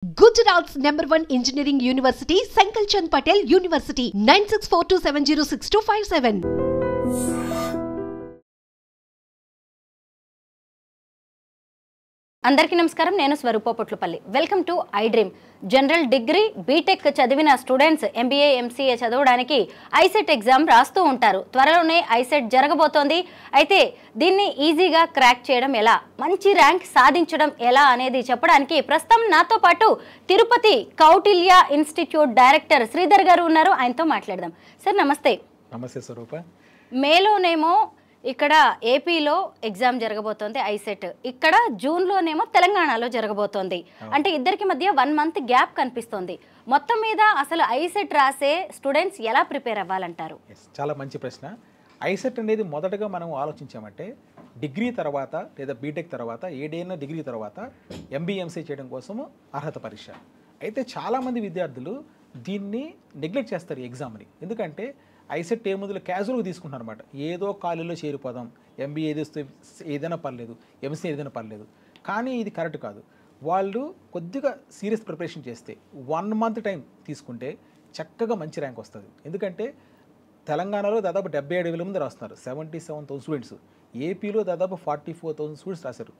Gujarat's #1 engineering university, Sankalchand Patel University, 9642706257. అందరికీ నమస్కారం. నేను Swaroopa Potlapalli. Welcome to I dream. General degree BTech చదివిన students MBA MCA చదవడానికి ICET exam రాస్తూ ఉంటారు. త్వరలోనే ఐసెట్ జరగబోతోంది. అయితే దీన్ని ఈజీగా క్రాక్ చేయడం ఎలా, మంచి ర్యాంక్ సాధించడం ఎలా అనేది చెప్పడానికి ప్రస్తుతం నాతో పాటు తిరుపతి కౌటిల్య ఇన్స్టిట్యూట్ డైరెక్టర్ శ్రీధర్ గారు ఉన్నారు. ఆయనతో మాట్లాడదాం. సార్ నమస్తే. నమస్తే స్వరూప. మేలోనేమో ఇక్కడ ఏపీలో ఎగ్జామ్ జరగబోతోంది ఐసెట్, ఇక్కడ జూన్లోనేమో తెలంగాణలో జరగబోతోంది. అంటే ఇద్దరికి మధ్య 1 month గ్యాప్ కనిపిస్తోంది. మొత్తం మీద అసలు ఐసెట్ రాసే స్టూడెంట్స్ ఎలా ప్రిపేర్ అవ్వాలంటారు? చాలా మంచి ప్రశ్న. ఐసెట్ అనేది మొదటగా మనం ఆలోచించామంటే డిగ్రీ తర్వాత లేదా బీటెక్ తర్వాత ఏదైనా డిగ్రీ తర్వాత ఎంబీఎంసీ చేయడం కోసము అర్హత పరీక్ష. అయితే చాలామంది విద్యార్థులు దీన్ని నెగ్లెక్ట్ చేస్తారు ఈ ఎగ్జామ్ని. ఎందుకంటే ఐసెట్ ఏ ముందులో క్యాజువల్గా తీసుకుంటున్నారు అనమాట. ఏదో కాలేజీలో చేరిపోదాం, ఎంబీఏ చేస్తే ఏదైనా పర్లేదు, ఎంసీ ఏదైనా పర్లేదు. కానీ ఇది కరెక్ట్ కాదు. వాళ్ళు కొద్దిగా సీరియస్ ప్రిపరేషన్ చేస్తే 1 month టైం తీసుకుంటే చక్కగా మంచి ర్యాంక్ వస్తుంది. ఎందుకంటే తెలంగాణలో దాదాపు 77,000 మంది రాస్తున్నారు, 77,000 స్టూడెంట్స్. ఏపీలో దాదాపు 44,000 స్టూడెంట్స్ రాశారు.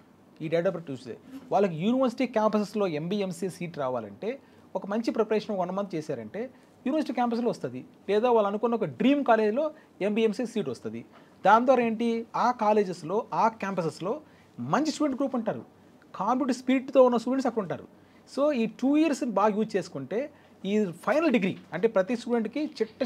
ఈ డేటా చూస్తే వాళ్ళకి యూనివర్సిటీ క్యాంపసెస్లో ఎంబీఎంసీ సీట్ రావాలంటే ఒక మంచి ప్రిపరేషన్ 1 month చేశారంటే యూనివర్సిటీ క్యాంపస్లో వస్తుంది. లేదా వాళ్ళు అనుకున్న ఒక డ్రీమ్ కాలేజీలో ఎంబీఎంసీ సీట్ వస్తుంది. దాని ద్వారా ఏంటి, ఆ కాలేజెస్లో ఆ క్యాంపసెస్లో మంచి స్టూడెంట్ గ్రూప్ ఉంటారు, కాంపిటేటివ్ స్పిరిట్తో ఉన్న స్టూడెంట్స్ అక్కడ ఉంటారు. సో ఈ 2 years బాగా యూజ్ చేసుకుంటే ఈ ఫైనల్ డిగ్రీ అంటే ప్రతి స్టూడెంట్కి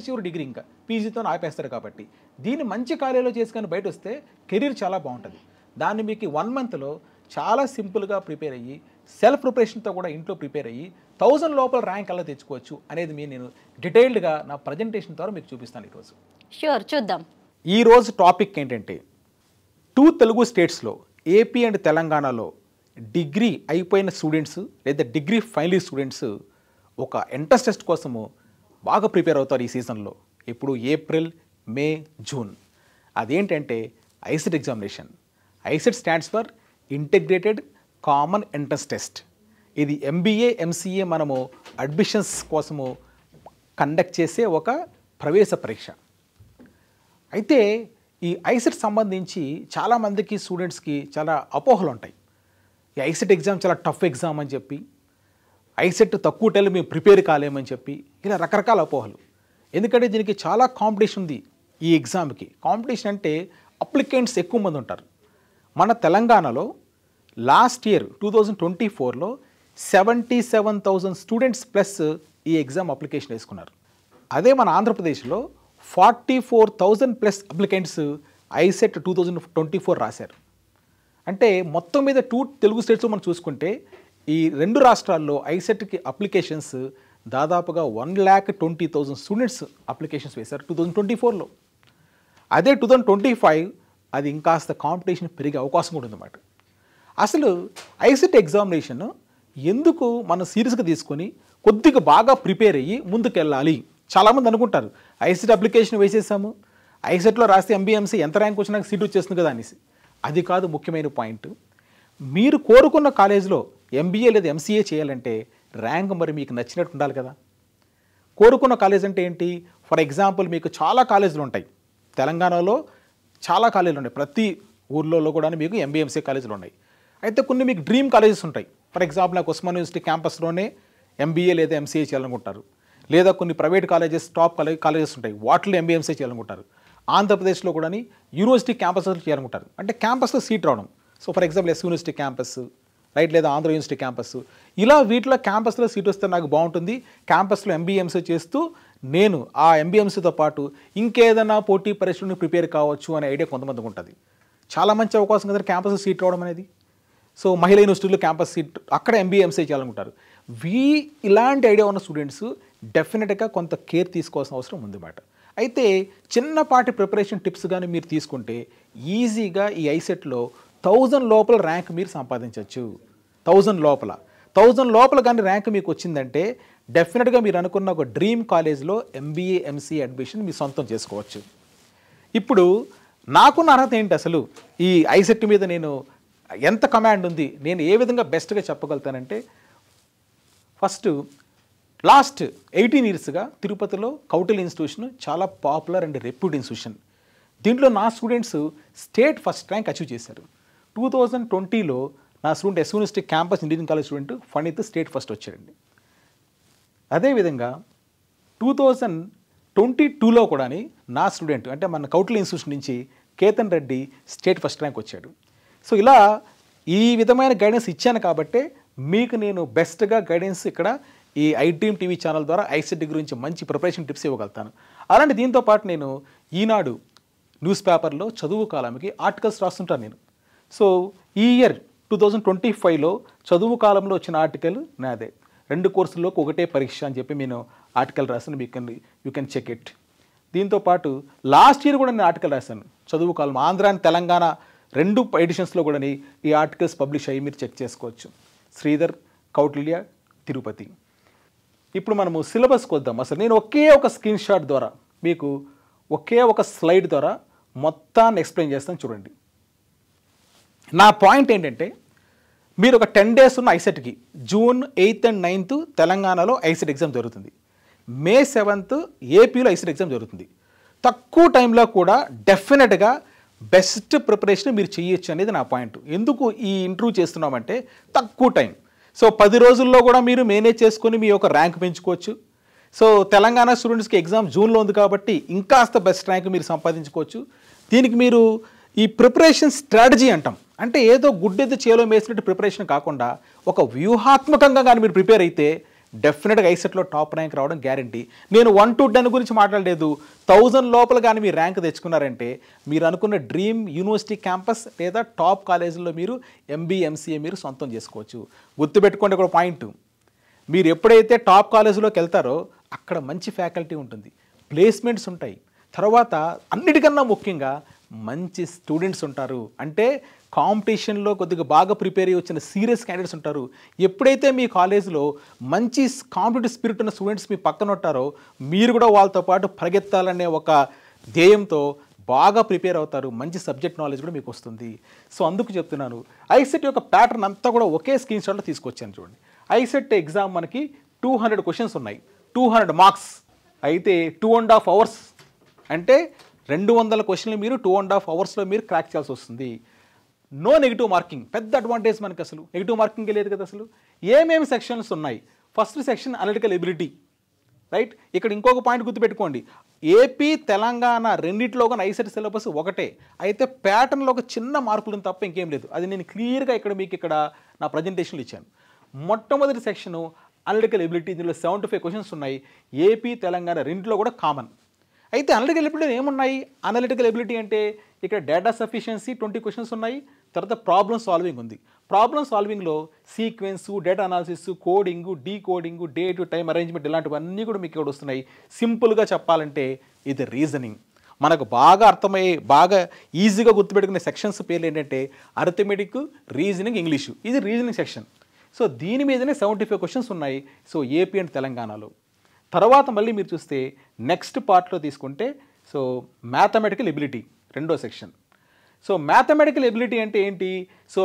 చివరి డిగ్రీ ఇంకా పీజీతో ఆపేస్తారు. కాబట్టి దీన్ని మంచి కాలేజీలో చేసుకొని బయట వస్తే కెరీర్ చాలా బాగుంటుంది. దాన్ని మీకు 1 monthలో చాలా సింపుల్గా ప్రిపేర్ అయ్యి సెల్ఫ్ ప్రిపరేషన్తో కూడా ఇంట్లో ప్రిపేర్ అయ్యి 1000 లోపల ర్యాంక్ ఎలా తెచ్చుకోవచ్చు అనేది నేను డీటెయిల్డ్గా నా ప్రజెంటేషన్ ద్వారా మీకు చూపిస్తాను ఈరోజు. షూర్, చూద్దాం. ఈరోజు టాపిక్ ఏంటంటే 2 తెలుగు స్టేట్స్లో ఏపీ అండ్ తెలంగాణలో డిగ్రీ అయిపోయిన స్టూడెంట్స్ లేదా డిగ్రీ ఫైనల్ స్టూడెంట్స్ ఒక ఎంట్రన్స్ టెస్ట్ కోసము బాగా ప్రిపేర్ అవుతారు ఈ సీజన్లో. ఇప్పుడు ఏప్రిల్, మే, జూన్. అదేంటంటే ICET examination. ICET stands for integrated common entrance test. ఇది ఎంబీఏ ఎంసీఏ మనము అడ్మిషన్స్ కోసము కండక్ట్ చేసే ఒక ప్రవేశ పరీక్ష. అయితే ఈ ఐసెట్ సంబంధించి చాలామందికి స్టూడెంట్స్కి చాలా అపోహలు ఉంటాయి. ఈ ఐసెట్ ఎగ్జామ్ చాలా టఫ్ ఎగ్జామ్ అని చెప్పి, ఐసెట్ తక్కువ టైంలో మేము ప్రిపేర్ కాలేమని చెప్పి, ఇలా రకరకాల అపోహలు. ఎందుకంటే దీనికి చాలా కాంపిటీషన్ ఉంది. ఈ ఎగ్జామ్కి కాంపిటీషన్ అంటే అప్లికెంట్స్ ఎక్కువ మంది ఉంటారు. మన తెలంగాణలో లాస్ట్ ఇయర్ 2024లో 77,000 స్టూడెంట్స్ ప్లస్ ఈ ఎగ్జామ్ అప్లికేషన్ వేసుకున్నారు. అదే మన ఆంధ్రప్రదేశ్లో 44,000 ప్లస్ అప్లికెంట్స్ ఐసెట్ 2024 రాశారు. అంటే మొత్తం మీద 2 తెలుగు స్టేట్స్లో మనం చూసుకుంటే ఈ 2 రాష్ట్రాల్లో ఐసెట్కి అప్లికేషన్స్ దాదాపుగా 1,20,000 స్టూడెంట్స్ అప్లికేషన్స్ వేశారు 2024లో. అదే 2025 అది ఇంకాస్త కాంపిటీషన్ పెరిగే అవకాశం కూడా ఉందన్నమాట. అసలు ఐసెట్ ఎగ్జామినేషన్ ఎందుకు మనం సీరియస్గా తీసుకొని కొద్దిగా బాగా ప్రిపేర్ అయ్యి ముందుకెళ్ళాలి? చాలామంది అనుకుంటారు ఐసెట్ అప్లికేషన్ వేసేసాము, ఐసెట్లో రాస్తే ఎంబీఎంసీ ఎంత ర్యాంక్ వచ్చినా సీట్ వచ్చేస్తుంది కదా అనేసి. అది కాదు ముఖ్యమైన పాయింట్. మీరు కోరుకున్న కాలేజీలో ఎంబీఏ లేదా ఎంసీఏ చేయాలంటే ర్యాంక్ మరి మీకు నచ్చినట్టు ఉండాలి కదా. కోరుకున్న కాలేజ్ అంటే ఏంటి? ఫర్ ఎగ్జాంపుల్ మీకు చాలా కాలేజీలు ఉంటాయి తెలంగాణలో, చాలా కాలేజీలు ఉన్నాయి. ప్రతి ఊర్లలో కూడా మీకు ఎంబీఎంసీ కాలేజీలు ఉన్నాయి. అయితే కొన్ని మీకు డ్రీమ్ కాలేజెస్ ఉంటాయి. ఫర్ ఎగ్జాంపుల్ నాకు ఉస్మాన్ యూనివర్సిటీ క్యాంపస్లోనే ఎంబీఏ లేదా ఎంసీఏ చేయాలనుకుంటారు. లేదా కొన్ని ప్రైవేట్ కాలేజెస్, టాప్ కాలేజెస్ ఉంటాయి, వాటిలో ఎంబీఎంసీ చేయాలనుకుంటారు. ఆంధ్రప్రదేశ్లో కూడా యూనివర్సిటీ క్యాంపస్లో చేయాలనుకుంటారు, అంటే క్యాంపస్లో సీట్ రావడం. So for example S university campus, right, లేదా ఆంధ్ర యూనివర్సిటీ క్యాంపస్, ఇలా వీటిలో క్యాంపస్లో సీట్ వస్తే నాకు బాగుంటుంది, క్యాంపస్లో ఎంబీఎంసీ చేస్తూ నేను ఆ ఎంబీఎంసీతో పాటు ఇంకేదైనా పోటీ పరీక్షలను ప్రిపేర్ కావచ్చు అనే ఐడియా కొంతమందికి ఉంటుంది. చాలా మంచి అవకాశం కదా క్యాంపస్ సీట్ రావడం అనేది. సో మహిళా యూనివర్సిటీలో క్యాంపస్ సీట్, అక్కడ ఎంబీఎంసీ చేయాలనుకుంటారు. ఇలాంటి ఐడియా ఉన్న స్టూడెంట్స్ డెఫినెట్గా కొంత కేర్ తీసుకోవాల్సిన అవసరం ఉందన్నమాట. అయితే చిన్నపాటి ప్రిపరేషన్ టిప్స్ కానీ మీరు తీసుకుంటే ఈజీగా ఈ ఐసెట్లో 1000 లోపల ర్యాంక్ మీరు సంపాదించవచ్చు. 1000 లోపల కానీ ర్యాంక్ మీకు వచ్చిందంటే డెఫినెట్గా మీరు అనుకున్న ఒక డ్రీమ్ కాలేజ్లో ఎంబీఏ ఎంసీఏ అడ్మిషన్ మీ సొంతం చేసుకోవచ్చు. ఇప్పుడు నాకున్న అర్హత ఏంటి, అసలు ఈ ఐసెట్ మీద నేను ఎంత కమాండ్ ఉంది, నేను ఏ విధంగా బెస్ట్గా చెప్పగలుగుతానంటే ఫస్ట్ లాస్ట్ 18 ఇయర్స్గా తిరుపతిలో కౌటిల్య ఇన్స్టిట్యూషన్ చాలా పాపులర్ అండ్ రెప్యూటెడ్ ఇన్స్టిట్యూషన్. దీంట్లో నా students state first rank achieve చేశారు. 2020లో నా student S university campus engineering college student Phanith state first వచ్చాడండి. అదేవిధంగా 2022లో కూడా నా స్టూడెంట్ అంటే మన కౌటిల్య ఇన్స్టిట్యూషన్ నుంచి Ketan Reddy state first rank వచ్చాడు. సో ఇలా ఈ విధమైన గైడెన్స్ ఇచ్చాను కాబట్టే మీకు నేను బెస్ట్గా గైడెన్స్ ఇక్కడ ఈ ఐడ్రీమ్ టీవీ ఛానల్ ద్వారా ఐసెట్ గురించి మంచి ప్రిపరేషన్ టిప్స్ ఇవ్వగలుగుతాను. అలాంటి దీంతో పాటు నేను ఈనాడు న్యూస్ పేపర్లో చదువు కాలంకి ఆర్టికల్స్ రాస్తుంటాను నేను. సో ఈ ఇయర్ 2025లో చదువు కాలంలో వచ్చిన ఆర్టికల్ నాదే. 2 కోర్సుల్లోకి ఒకటే పరీక్ష అని చెప్పి నేను ఆర్టికల్ రాశాను. You can check it. దీంతోపాటు లాస్ట్ ఇయర్ కూడా నేను ఆర్టికల్ రాశాను చదువు కాలం. ఆంధ్ర అండ్ తెలంగాణ 2 ఎడిషన్స్లో కూడా ఈ ఆర్టికల్స్ పబ్లిష్ అయ్యి మీరు చెక్ చేసుకోవచ్చు. శ్రీధర్, కౌటిల్య, తిరుపతి. ఇప్పుడు మనము సిలబస్కి వద్దాం. అసలు నేను ఒకే ఒక స్క్రీన్ షాట్ ద్వారా మీకు ఒకే ఒక స్లైడ్ ద్వారా మొత్తాన్ని ఎక్స్ప్లెయిన్ చేస్తాను చూడండి. నా పాయింట్ ఏంటంటే మీరు ఒక 10 days ఉన్న ఐసెట్కి June 8th and 9th తెలంగాణలో ఐసెట్ ఎగ్జామ్ జరుగుతుంది. May 7th ఏపీలో ఐసెట్ ఎగ్జామ్ జరుగుతుంది. తక్కువ టైంలో కూడా డెఫినెట్గా బెస్ట్ ప్రిపరేషన్ మీరు చేయొచ్చు అనేది నా పాయింట్. ఎందుకు ఈ ఇంటర్వ్యూ చేస్తున్నామంటే తక్కువ టైం. సో 10 రోజుల్లో కూడా మీరు మేనేజ్ చేసుకొని మీ యొక్క ర్యాంక్ పెంచుకోవచ్చు. సో తెలంగాణ స్టూడెంట్స్కి ఎగ్జామ్ జూన్లో ఉంది కాబట్టి ఇంకాస్త బెస్ట్ ర్యాంక్ మీరు సంపాదించుకోవచ్చు. దీనికి మీరు ఈ ప్రిపరేషన్ స్ట్రాటజీ అంటాం. అంటే ఏదో గుడ్డెద్దు చేలో మేసినట్టు ప్రిపరేషన్ కాకుండా ఒక వ్యూహాత్మకంగా కానీ మీరు ప్రిపేర్ అయితే డెఫినెట్గా ఐసెట్లో టాప్ ర్యాంక్ రావడం గ్యారంటీ. నేను 1 to 10 గురించి మాట్లాడలేదు. 1000 లోపల కానీ మీరు ర్యాంక్ తెచ్చుకున్నారంటే మీరు అనుకున్న డ్రీమ్ యూనివర్సిటీ క్యాంపస్ లేదా టాప్ కాలేజీల్లో మీరు MBA, MCA మీరు సొంతం చేసుకోవచ్చు. గుర్తుపెట్టుకోండి ఒక పాయింట్. మీరు ఎప్పుడైతే టాప్ కాలేజీలోకి వెళ్తారో అక్కడ మంచి ఫ్యాకల్టీ ఉంటుంది, ప్లేస్మెంట్స్ ఉంటాయి. తర్వాత అన్నిటికన్నా ముఖ్యంగా మంచి స్టూడెంట్స్ ఉంటారు. అంటే కాంపిటీషన్లో కొద్దిగా బాగా ప్రిపేర్ అయ్యి వచ్చిన సీరియస్ క్యాండిడేట్స్ ఉంటారు. ఎప్పుడైతే మీ కాలేజీలో మంచి కాంపిటేటివ్ స్పిరిట్ ఉన్న స్టూడెంట్స్ మీ పక్కన ఉంటారో మీరు కూడా వాళ్ళతో పాటు పరిగెత్తాలనే ఒక ధ్యేయంతో బాగా ప్రిపేర్ అవుతారు. మంచి సబ్జెక్ట్ నాలెడ్జ్ కూడా మీకు వస్తుంది. సో అందుకు చెప్తున్నాను ఐసెట్ యొక్క ప్యాటర్న్ అంతా కూడా ఒకే స్క్రీన్ షాట్లో తీసుకొచ్చాను చూడండి. ఐసెట్ ఎగ్జామ్ మనకి 200 క్వశ్చన్స్ ఉన్నాయి, 200 మార్క్స్. అయితే 2.5 hours అంటే 200 క్వశ్చన్లు మీరు 2.5 hours మీరు క్రాక్ చేయాల్సి వస్తుంది. No negative marking. పెద్ద అడ్వాంటేజ్ మనకి. అసలు నెగిటివ్ మార్కింగ్ లేదు కదా. అసలు ఏమేమి సెక్షన్స్ ఉన్నాయి? First section analytical ability, right. ఇక్కడ ఇంకొక పాయింట్ గుర్తుపెట్టుకోండి. ఏపీ, తెలంగాణ రెండిట్లో కానీ ఐసెట్ సిలబస్ ఒకటే. అయితే ప్యాటర్న్లో ఒక చిన్న మార్పులు తప్ప ఇంకేం లేదు. అది నేను క్లియర్గా మీకు ఇక్కడ నా ప్రజెంటేషన్లో ఇచ్చాను. మొట్టమొదటి సెక్షను అనలిటికల్ ఎబిలిటీ. దీనిలో 75 క్వశ్చన్స్ ఉన్నాయి. ఏపీ, తెలంగాణ రెండిట్లో కూడా కామన్. అయితే అనలిటికల్ ఎబిలిటీ ఏమున్నాయి? అనలిటికల్ ఎబిలిటీ అంటే ఇక్కడ డేటా సఫిషియన్సీ 20 క్వశ్చన్స్ ఉన్నాయి. తర్వాత ప్రాబ్లమ్ సాల్వింగ్ ఉంది. ప్రాబ్లమ్ సాల్వింగ్లో sequence, data analysis, coding, decoding, date, time arrangement ఇలాంటివన్నీ కూడా మీకు ఇక్కడ వస్తున్నాయి. సింపుల్గా చెప్పాలంటే ఇది రీజనింగ్. మనకు బాగా అర్థమయ్యే బాగా ఈజీగా గుర్తుపెట్టుకునే సెక్షన్స్ పేర్లు ఏంటంటే అరిథమెటిక్, రీజనింగ్, ఇంగ్లీషు. ఇది రీజనింగ్ సెక్షన్. సో దీని మీదనే 75 క్వశ్చన్స్ ఉన్నాయి. సో ఏపీ అండ్ తెలంగాణలో. తర్వాత మళ్ళీ మీరు చూస్తే నెక్స్ట్ పార్ట్లో తీసుకుంటే సో మ్యాథమెటికల్ ఎబిలిటీ రెండో సెక్షన్. సో మ్యాథమెటికల్ ఎబిలిటీ అంటే ఏంటి? సో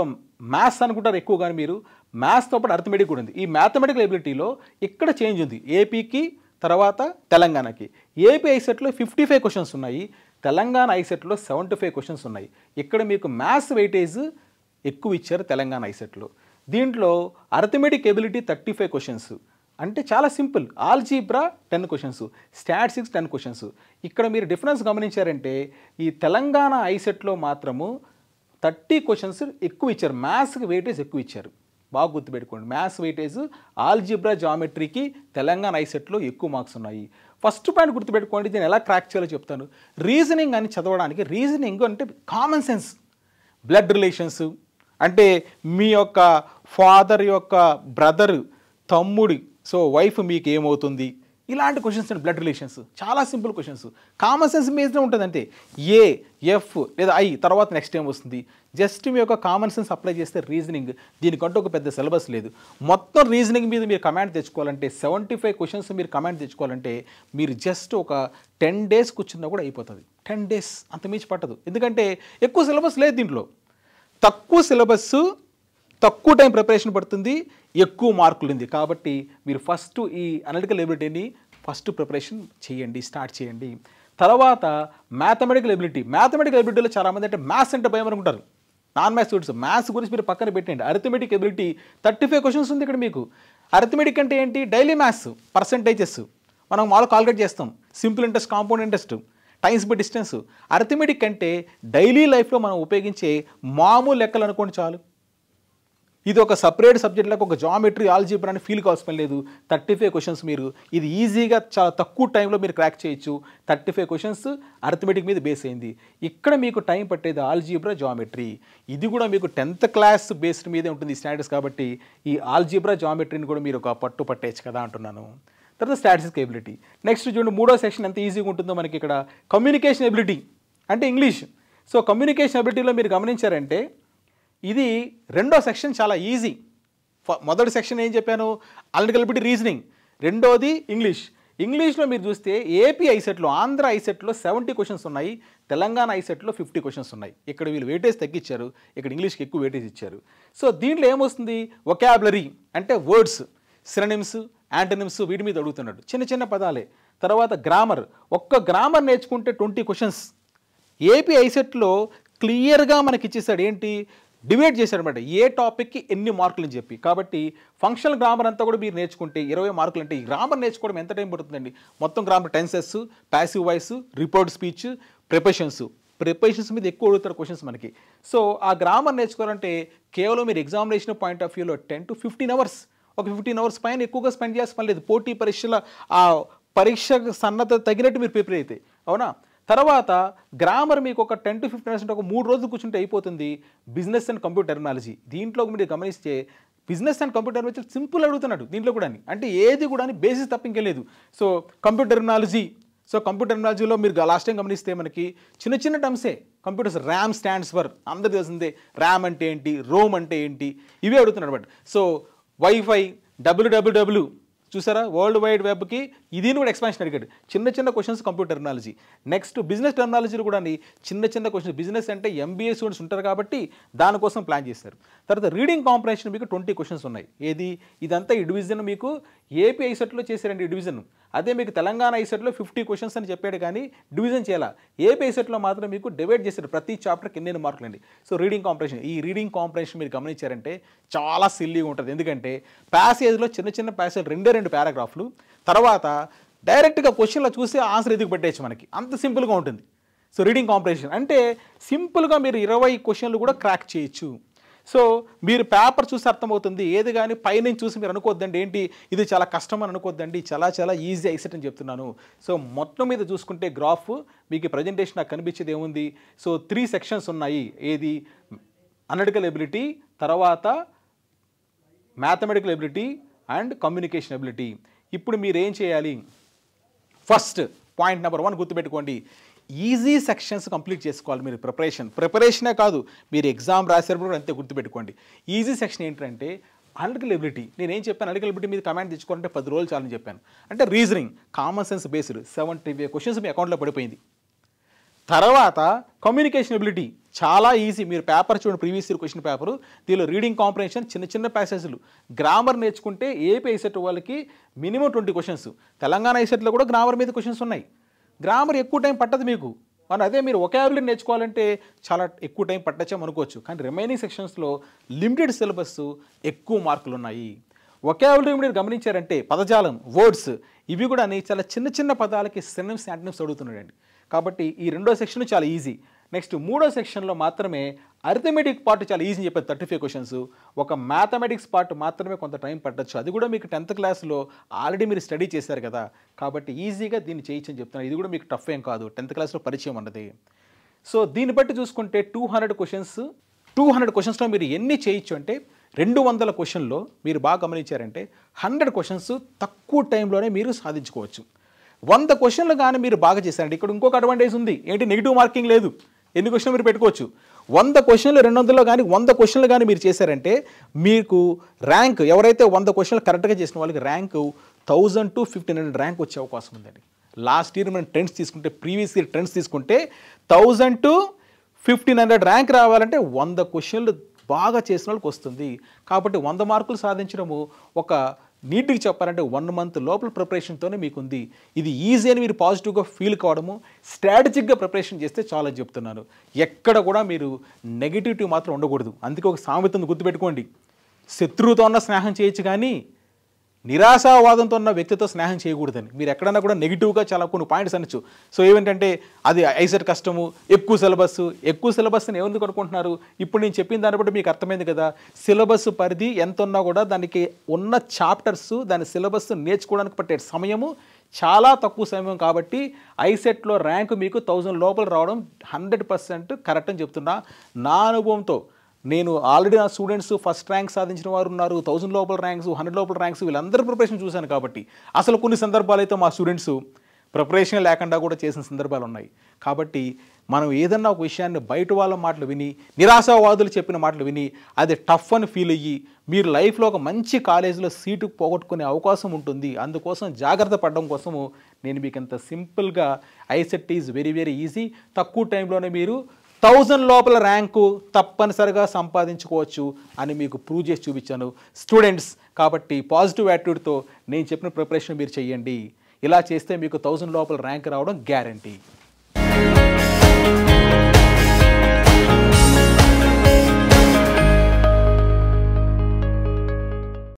మ్యాథ్స్ అనుకుంటారు ఎక్కువగా మీరు. మ్యాథ్స్తో పాటు అర్థమెటిక్ కూడా ఉంది. ఈ మ్యాథమెటికల్ ఎబిలిటీలో ఇక్కడ చేంజ్ ఉంది ఏపీకి తర్వాత తెలంగాణకి. ఏపీ ఐసెట్లో 55 క్వశ్చన్స్ ఉన్నాయి, తెలంగాణ ఐసెట్లో 75 క్వశ్చన్స్ ఉన్నాయి. ఇక్కడ మీకు మ్యాథ్స్ వెయిటేజ్ ఎక్కువ ఇచ్చారు తెలంగాణ ఐసెట్లో. దీంట్లో అర్థమెటిక్ ఎబిలిటీ 35 క్వశ్చన్స్. అంటే చాలా simple. Algebra 10 questions, statistics 10 questions. ఇక్కడ మీరు డిఫరెన్స్ గమనించారంటే ఈ తెలంగాణ ఐసెట్లో మాత్రము 30 క్వశ్చన్స్ ఎక్కువ ఇచ్చారు. మ్యాథ్స్కి వెయిటేజ్ ఎక్కువ ఇచ్చారు. బాగా గుర్తుపెట్టుకోండి. మ్యాథ్స్ వెయిటేజ్ ఆల్జీబ్రా, జామెట్రీకి తెలంగాణ ఐసెట్లో ఎక్కువ మార్క్స్ ఉన్నాయి. ఫస్ట్ పాయింట్ గుర్తుపెట్టుకోండి. దీన్ని ఎలా క్రాక్ చేయాలో చెప్తాను. రీజనింగ్ అని చదవడానికి రీజనింగ్ అంటే కామన్ సెన్స్, బ్లడ్ రిలేషన్స్ అంటే మీ యొక్క ఫాదర్ యొక్క బ్రదర్, తమ్ముడి సో వైఫ్ మీకు ఏమవుతుంది, ఇలాంటి క్వశ్చన్స్ అండి. బ్లడ్ రిలేషన్స్ చాలా సింపుల్ క్వశ్చన్స్, కామన్ సెన్స్ మీదే ఉంటుంది. అంటే ఏ, ఎఫ్ లేదా ఐ తర్వాత నెక్స్ట్ ఏం వస్తుంది. జస్ట్ మీ యొక్క కామన్ సెన్స్ అప్లై చేస్తే రీజనింగ్. దీనికంటూ ఒక పెద్ద సిలబస్ లేదు. మొత్తం రీజనింగ్ మీద మీరు కమాండ్ తెచ్చుకోవాలంటే 75 క్వశ్చన్స్ మీరు కమాండ్ తెచ్చుకోవాలంటే మీరు జస్ట్ ఒక 10 days కూర్చున్నా కూడా అయిపోతుంది. 10 days అంతమించి పట్టదు. ఎందుకంటే ఎక్కువ సిలబస్ లేదు దీంట్లో. తక్కువ సిలబస్, తక్కువ టైం ప్రిపరేషన్ పడుతుంది. ఎక్కువ మార్కులు ఉంది. కాబట్టి మీరు ఫస్ట్ ఈ అనలిటికల్ ఎబిలిటీని ఫస్ట్ ప్రిపరేషన్ చేయండి, స్టార్ట్ చేయండి. తర్వాత మ్యాథమెటికల్ ఎబిలిటీలో చాలామంది అంటే మ్యాథ్స్ అంటే భయం అనుకుంటారు. నాన్ మ్యాథ్స్ స్టూడెంట్స్ మ్యాథ్స్ గురించి మీరు పక్కన పెట్టండి. అరిథమెటిక్ ఎబిలిటీ 35 క్వశ్చన్స్ ఉంది ఇక్కడ మీకు. అరిథమెటిక్ అంటే ఏంటి? డైలీ మ్యాథ్స్, పర్సంటేజెస్ మనం మామూలుగా కాల్కులేట్ చేస్తాం. Simple interest, compound interest, times by distance. Arithmetic అంటే డైలీ లైఫ్లో మనం ఉపయోగించే మామూలు లెక్కలు అనుకోండి చాలు. ఇది ఒక సపరేట్ సబ్జెక్ట్ లాగా ఒక జామెట్రీ, ఆల్జీబ్రా అని ఫీల్ కావాల్సిన లేదు. 35 క్వశ్చన్స్ మీరు ఇది ఈజీగా చాలా తక్కువ టైంలో మీరు క్రాక్ చేయొచ్చు. 35 క్వశ్చన్స్ అరిథమెటిక్ మీద బేస్ అయింది. ఇక్కడ మీకు టైం పట్టేది ఆల్జీబ్రా, జామెట్రీ. ఇది కూడా మీకు 10th క్లాస్ బేస్డ్ మీదే ఉంటుంది స్టాటిక్స్. కాబట్టి ఈ ఆల్జీబ్రా, జామెట్రీని కూడా మీరు ఒక పట్టు పట్టేయచ్చు కదా అంటున్నాను. తర్వాత స్టాటిస్టిక్ ఎబిలిటీ. నెక్స్ట్ చూడండి, 3వ సెక్షన్ ఎంత ఈజీగా ఉంటుందో మనకి ఇక్కడ. కమ్యూనికేషన్ ఎబిలిటీ అంటే ఇంగ్లీష్. సో కమ్యూనికేషన్ ఎబిలిటీలో మీరు గమనించారంటే ఇది 2వ సెక్షన్ చాలా ఈజీ. మొదటి సెక్షన్ ఏం చెప్పాను? Analytical ability, reasoning. రెండోది ఇంగ్లీష్లో మీరు చూస్తే ఏపీ ఐసెట్లో, ఆంధ్ర ఐసెట్లో 70 క్వశ్చన్స్ ఉన్నాయి, తెలంగాణ ఐసెట్లో 50 క్వశ్చన్స్ ఉన్నాయి. ఇక్కడ వీళ్ళు వెయిటేజ్ తగ్గించారు, ఇక్కడ ఇంగ్లీష్కి ఎక్కువ వెయిటేజ్ ఇచ్చారు. సో దీంట్లో ఏమొస్తుంది? వొకాబులరీ అంటే వర్డ్స్, సినోనిమ్స్, యాంటోనిమ్స్ వీటి మీద అడుగుతున్నాడు, చిన్న చిన్న పదాలే. తర్వాత గ్రామర్, ఒక్క గ్రామర్ నేర్చుకుంటే 20 క్వశ్చన్స్. ఏపీ ఐసెట్లో క్లియర్గా మనకి ఇచ్చేసాడు, ఏంటి డివైడ్ చేశాడు అనమాట, ఏ టాపిక్కి ఎన్ని మార్కులు అని చెప్పి. కాబట్టి ఫంక్షనల్ గ్రామర్ అంతా కూడా మీరు నేర్చుకుంటే 20 మార్కులు. అంటే ఈ గ్రామర్ నేర్చుకోవడం ఎంత టైం పడుతుందండి? మొత్తం grammar tenses, passive voice, report speech, preparations మీద ఎక్కువ అడుగుతారు క్వశ్చన్స్ మనకి. సో ఆ గ్రామర్ నేర్చుకోవాలంటే కేవలం మీరు ఎగ్జామినేషన్ పాయింట్ ఆఫ్ వ్యూలో 10 to 15 అవర్స్, ఒక 15 అవర్స్ పైన ఎక్కువగా స్పెండ్ చేయాల్సిన పని లేదు. పోటీ పరీక్షల ఆ పరీక్షకు సన్నద్ధత తగినట్టు మీరు ప్రిపేర్ అయితే, అవునా? తర్వాత గ్రామర్ మీకు ఒక 10 to 15 అవర్స్ అంటే ఒక 3 రోజులు కూర్చుంటే అయిపోతుంది. బిజినెస్ అండ్ కంప్యూటర్ టెర్మినాలజీ, దీంట్లో మీరు గమనిస్తే business and computer terminology simple అడుగుతున్నాడు దీంట్లో కూడా. అంటే ఏది కూడా బేసిస్ తప్ప ఇంకే లేదు. సో కంప్యూటర్ టెర్మినాలజీ, కంప్యూటర్ టెర్మినాలజీలో మీరు లాస్ట్ టైం గమనిస్తే మనకి చిన్న చిన్న టర్మ్సే. కంప్యూటర్స్ ర్యామ్ స్టాండ్స్ ఫర్, అందరికీ తెలిసిందే ర్యామ్ అంటే ఏంటి, రోమ్ అంటే ఏంటి, ఇవే అడుగుతున్నాడు అనమాట. సో వైఫై, www చూసారా, వరల్డ్ వైడ్ వెబ్కి ఇది కూడా ఎక్స్పాన్షన్ అడిగాడు. చిన్న చిన్న questions computer terminology. Next business టెర్మినాలజీలో కూడా చిన్న చిన్న క్వశ్చన్స్. బిజినెస్ అంటే MBA స్టూడెంట్స్ ఉంటారు కాబట్టి దానికోసం ప్లాన్ చేశారు. తర్వాత రీడింగ్ కాంప్రహెన్షన్ మీకు 20 క్వశ్చన్స్ ఉన్నాయి. ఏది ఇదంతా ఈ డివిజన్ మీకు ఏపీ ఐసెట్లో చేశారండి ఈ డివిజన్. అదే మీకు తెలంగాణ ఐసెట్లో 50 క్వశ్చన్స్ అని చెప్పాడు కానీ డివిజన్ చేయాలా. ఏపీ ఐసెట్లో మాత్రం మీకు డివైడ్ చేశారు ప్రతి చాప్టర్కి ఎన్ని మార్కులు అండి. సో రీడింగ్ కాంప్రహెన్షన్, ఈ రీడింగ్ కాంప్రహెన్షన్ మీరు గమనించారంటే చాలా సిల్లీగా ఉంటుంది. ఎందుకంటే ప్యాసేజ్లో చిన్న చిన్న ప్యాసేజ్ 2 పారాగ్రాఫ్లు, తర్వాత డైరెక్ట్గా క్వశ్చన్లో చూసి ఆన్సర్ ఎదుగు పెట్టేయచ్చు మనకి, అంత సింపుల్గా ఉంటుంది. సో రీడింగ్ కాంప్రహెన్షన్ అంటే సింపుల్గా మీరు 20 క్వశ్చన్లు కూడా క్రాక్ చేయొచ్చు. సో మీరు పేపర్ చూసి అర్థమవుతుంది. ఏది కానీ పైనుంచి చూసి మీరు అనుకోవద్దండి ఏంటి ఇది చాలా కష్టం అని అనుకోవద్దండి, చాలా చాలా ఈజీ ఐసెట్ అని చెప్తున్నాను. సో మొత్తం మీద చూసుకుంటే గ్రాఫ్ మీకు ప్రజెంటేషన్ నాకు కనిపించేది ఏముంది? సో 3 సెక్షన్స్ ఉన్నాయి. ఏది అనలిటికల్ ఎబిలిటీ, తర్వాత mathematical ability and communication ability. ఇప్పుడు మీరు ఏం చేయాలి? ఫస్ట్ పాయింట్ నెంబర్ 1 గుర్తుపెట్టుకోండి, ఈజీ సెక్షన్స్ కంప్లీట్ చేసుకోవాలి మీరు. ప్రిపరేషనే కాదు, మీరు ఎగ్జామ్ రాసేటప్పుడు కూడా అంతే గుర్తుపెట్టుకోండి. ఈజీ సెక్షన్ ఏంటంటే అనలిటికల్ ఎబిలిటీ. నేనేం చెప్పాను? అనలిటికల్ ఎబిలిటీ మీద కమాండ్ తెచ్చుకోవాలంటే 10 రోజులు చాలని చెప్పాను. అంటే reasoning, common sense based 75 questions మీ అకౌంట్లో పడిపోయింది. తర్వాత కమ్యూనికేషన్ ఎబిలిటీ చాలా ఈజీ. మీరు పేపర్ చూడండి, ప్రీవియస్ ఇయర్ క్వశ్చన్ పేపరు, దీనిలో రీడింగ్ కాంప్రహెన్షన్, చిన్న చిన్న ప్యాసేజ్లు. గ్రామర్ నేర్చుకుంటే ఏపీ ఐసెట్ వాళ్ళకి మినిమం 20 క్వశ్చన్స్, తెలంగాణ ఐసెట్లో కూడా గ్రామర్ మీద క్వశ్చన్స్ ఉన్నాయి. గ్రామర్ ఎక్కువ టైం పట్టదు మీకు. మరి అదే మీరు వొకాబులరీ నేర్చుకోవాలంటే చాలా ఎక్కువ టైం పట్టచ్చాం అనుకోవచ్చు. కానీ రిమైనింగ్ సెక్షన్స్లో లిమిటెడ్ సిలబస్, ఎక్కువ మార్కులు ఉన్నాయి. వొకాబులరీ మీరు గమనించారంటే పదజాలం, వర్డ్స్ ఇవి కూడా చాలా చిన్న చిన్న పదాలకి సినోనిమ్స్, యాంటోనిమ్స్ అడుగుతున్నాడండి. కాబట్టి ఈ 2వ సెక్షన్ చాలా ఈజీ. నెక్స్ట్ 3వ సెక్షన్లో మాత్రమే అరిథమెటిక్ పార్ట్ చాలా ఈజీ అని చెప్పారు, 35 క్వశ్చన్స్. ఒక మ్యాథమెటిక్స్ పార్ట్ మాత్రమే కొంత టైం పట్టచ్చు. అది కూడా మీకు 10th క్లాస్లో ఆల్రెడీ మీరు స్టడీ చేశారు కదా, కాబట్టి ఈజీగా దీన్ని చేయొచ్చు అని చెప్తున్నాను. ఇది కూడా మీకు టఫ్ ఏం కాదు, 10th క్లాస్లో పరిచయం అన్నది. సో దీన్ని బట్టి చూసుకుంటే 200 క్వశ్చన్స్లో మీరు ఎన్ని చేయొచ్చు అంటే 200 క్వశ్చన్లో మీరు బాగా గమనించారంటే 100 క్వశ్చన్స్ తక్కువ టైంలోనే మీరు సాధించుకోవచ్చు. 100 క్వశ్చన్లు కానీ మీరు బాగా చేశారంటే ఇక్కడ ఇంకొక అడ్వాంటేజ్ ఉంది ఏంటి? నెగిటివ్ మార్కింగ్ లేదు. ఎన్ని క్వశ్చన్లు మీరు పెట్టుకోవచ్చు. 100 క్వశ్చన్లు 200లో కానీ 100 క్వశ్చన్లు కానీ మీరు చేశారంటే మీకు ర్యాంక్, ఎవరైతే 100 క్వశ్చన్లు కరెక్ట్గా చేసిన వాళ్ళకి ర్యాంకు 1000 to 1500 ర్యాంక్ వచ్చే అవకాశం ఉందండి. లాస్ట్ ఇయర్ మనం ట్రెండ్స్ తీసుకుంటే, ప్రీవియస్ ఇయర్ ట్రెండ్స్ తీసుకుంటే 1000 to 1500 ర్యాంక్ రావాలంటే 100 క్వశ్చన్లు బాగా చేసిన వాళ్ళకి వస్తుంది. కాబట్టి 100 మార్కులు సాధించడము ఒక నీట్గా చెప్పాలంటే 1 మంత్ లోపల ప్రిపరేషన్తోనే మీకుంది. ఇది ఈజీ అని మీరు పాజిటివ్గా ఫీల్ కావడము, స్ట్రాటజిక్గా ప్రిపరేషన్ చేస్తే చాలా చెప్తున్నాను. ఎక్కడ కూడా మీరు నెగిటివిటీ మాత్రం ఉండకూడదు. అందుకే ఒక సామెతను గుర్తుపెట్టుకోండి, శత్రువుతో ఉన్న స్నేహం చేయొచ్చు కానీ నిరాశావాదంతో ఉన్న వ్యక్తితో స్నేహం చేయకూడదని. మీరు ఎక్కడన్నా కూడా నెగిటివ్గా చాలా కొన్ని పాయింట్స్ అనొచ్చు. సో ఏమిటంటే అది ఐసెట్ కష్టము, ఎక్కువ సిలబస్ అని ఎందుకు అనుకుంటున్నారు? ఇప్పుడు నేను చెప్పిన దాన్ని బట్టి మీకు అర్థమైంది కదా. సిలబస్ పరిధి ఎంత ఉన్నా కూడా దానికి ఉన్న చాప్టర్స్, దాని సిలబస్ నేర్చుకోవడానికి పట్టే సమయము చాలా తక్కువ సమయం. కాబట్టి ఐసెట్లో ర్యాంకు మీకు 1000 లోపల రావడం 100% కరెక్ట్ అని చెప్తున్నా నా అనుభవంతో. నేను ఆల్రెడీ నా స్టూడెంట్స్ ఫస్ట్ ర్యాంక్ సాధించిన వారు ఉన్నారు, 1000 లోపల ర్యాంక్స్, 100 లోపల ర్యాంక్స్, వీళ్ళందరూ ప్రిపరేషన్ చూశాను. కాబట్టి అసలు కొన్ని సందర్భాలు అయితే మా స్టూడెంట్స్ ప్రిపరేషన్ లేకుండా కూడా చేసిన సందర్భాలు ఉన్నాయి. కాబట్టి మనం ఏదన్నా ఒక విషయాన్ని బయట వాళ్ళ మాటలు విని, నిరాశావాదులు చెప్పిన మాటలు విని అది టఫ్ అని ఫీల్ అయ్యి మీరు లైఫ్లో ఒక మంచి కాలేజీలో సీటు పోగొట్టుకునే అవకాశం ఉంటుంది. అందుకోసం జాగ్రత్త పడడం కోసము నేను మీకు ఇంత సింపుల్గా ICET is very very easy, తక్కువ టైంలోనే మీరు 1000 లోపల ర్యాంకు తప్పనిసరిగా సంపాదించుకోవచ్చు అని మీకు ప్రూవ్ చేసి చూపించాను స్టూడెంట్స్. కాబట్టి పాజిటివ్ యాటిట్యూడ్తో నేను చెప్పిన ప్రిపరేషన్ మీరు చేయండి. ఇలా చేస్తే మీకు 1000 లోపల ర్యాంక్ రావడం గ్యారంటీ.